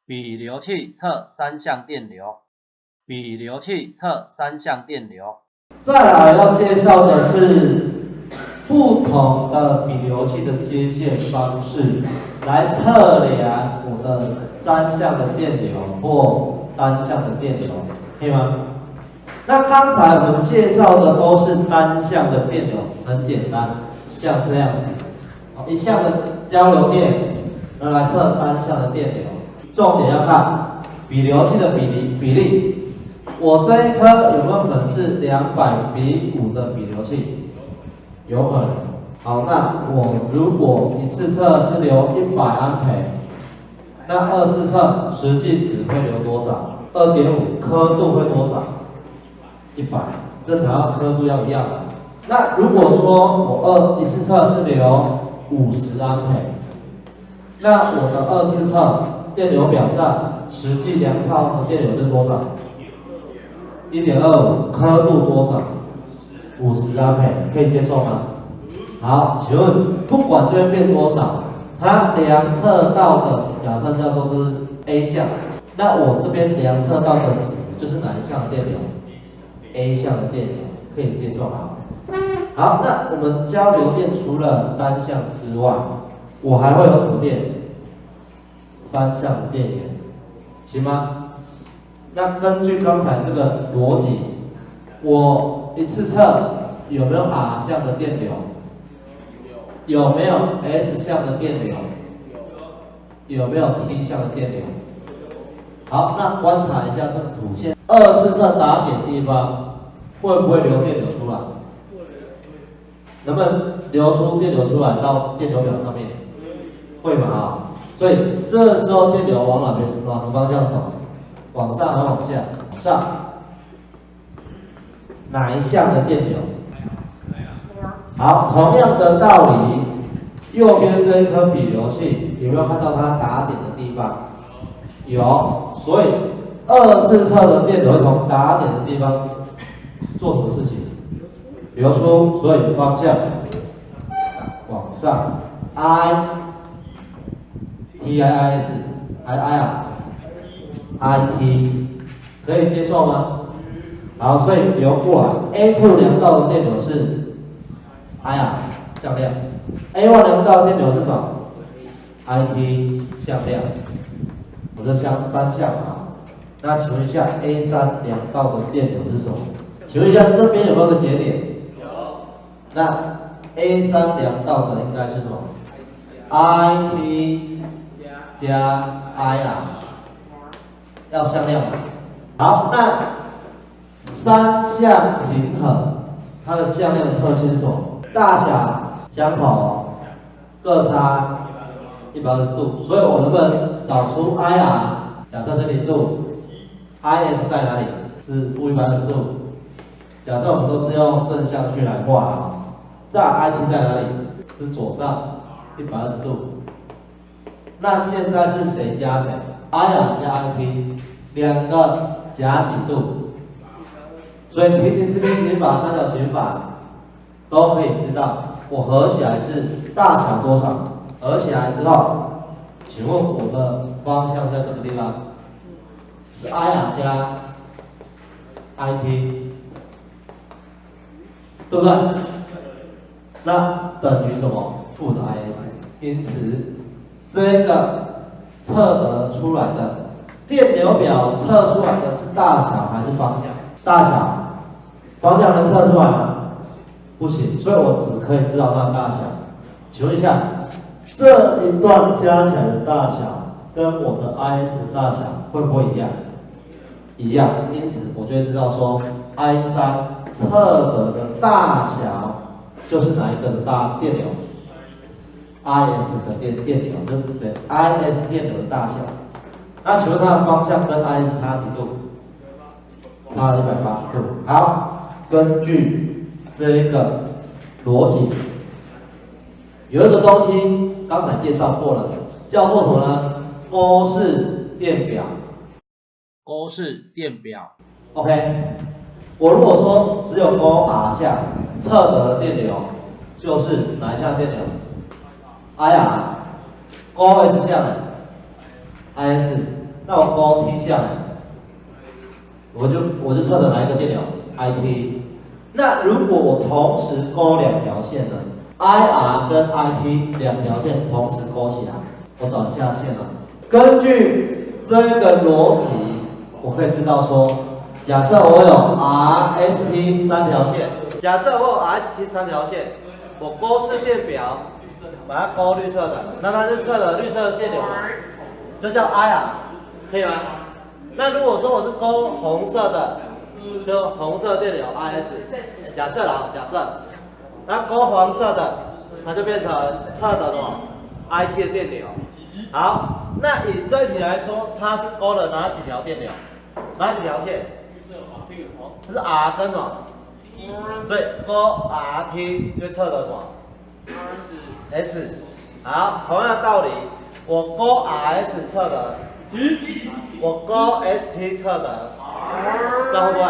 比流器测三项电流，比流器测三项电流。再来要介绍的是不同的比流器的接线方式，来测量我的三项的电流或单向的电流，可以吗？那刚才我们介绍的都是单向的电流，很简单，像这样子，一项的交流电，来测单向的电流。重点要看比流器的比例，我这一颗有没有可能是200:5的比流器？有可能。好，那我如果一次测是流100安培，那二次测实际只会流多少？2.5，刻度会多少？100，这才要刻度要一样的。那如果说我一次测是流50安培，那我的二次测电流表上实际量超的电流是多少？1.25，刻度多少？50安培，可以接受吗？好，请问不管这边变多少，它量测到的假设叫做是 A 项，那我这边量测到的值就是哪一项的电流 ？A 项的电流，可以接受吗？好，那我们交流电除了单向之外，我还会有什么电？三项的电源，行吗？那根据刚才这个逻辑，我一次测有没有 R 项的电流？有没有 S 项的电流？有没有 T 项的电流？好，那观察一下这个图线，二次测打点地方会不会流电流出来？能不能流出电流出来到电流表上面？会嘛？所以这时候电流往哪边？往什么方向走？往上还是往下？往上。哪一项的电流？好，同样的道理，右边这一颗比流器有没有看到它打点的地方？有，所以二次测的电流会从打点的地方做什么事情？流出，所以方向往上 ，I T I I S 还 I 啊 ，I T 可以接受吗？好，所以流过来 ，A2 量到的电流是 I 啊向量 ，A1 量到的电流是什么 ？I T 向量，我这三项啊。那请问一下 ，A3 量到的电流是什么？请问一下这边有没有个节点？有。那 A3 量到的应该是什么 ？I T 加 I 啊，要向量。好，那三项平衡，它的向量的特性是什么？大小相同，各差120度，所以我能不能找出 IR？ 假设是0度 ，IS 在哪里？是负120度。假设我们都是用正向去来画啊，这 IT 在哪里？是左上120度。那现在是谁加谁 ？IR 加 IT， 两个加几度？所以平行四边形法、三角形法都可以知道，我合起来是大小多少？合起来之后，请问我的方向在这个地方，是 IR 加 IT， 对不对？那等于什么？负的 IS。因此，这个测得出来的电流表测出来的是大小还是方向？大小。方向能测出来吗？不行，所以我只可以知道它的大小。请问一下，这一段加起来的大小跟我的 IS 大小会不会一样？一样，因此我就会知道说 I3 测得的大小就是哪一个的大电流 ？IS 的电流，就是对 IS 电流的大小。那请问它的方向跟 IS 差几度？差180度。好。根据这个逻辑，有一个东西刚才介绍过了，叫做什么呢？勾式电表。勾式电表。OK， 我如果说只有勾 R 项，测得的电流就是哪一项电流 ？IR。勾 S 项 IS，那我勾 T 项，我就测的哪一个电流 ？IT。那如果我同时勾两条线呢 ？IR 跟 IT 两条线同时勾起来，我找一下线了。根据这个逻辑，我可以知道说，假设我有 RST 三条线，假设我有 RST 三条线，我勾式电表把它勾绿色的，那它就测了绿色的电流嘛，就叫 IR， 可以吗？那如果说我是勾红色的，就红色电流 IS， 假设啦，假设，那勾黄色的，它就变成测的什么 IT 的电流。好，那以这一题来说，它是勾了哪几条电流？哪几条线？这是 R 跟什么？所以勾 RT 就测的什么 ？S。好，同样的道理，我勾 RS 测的，我勾 ST 测的，这样会不会？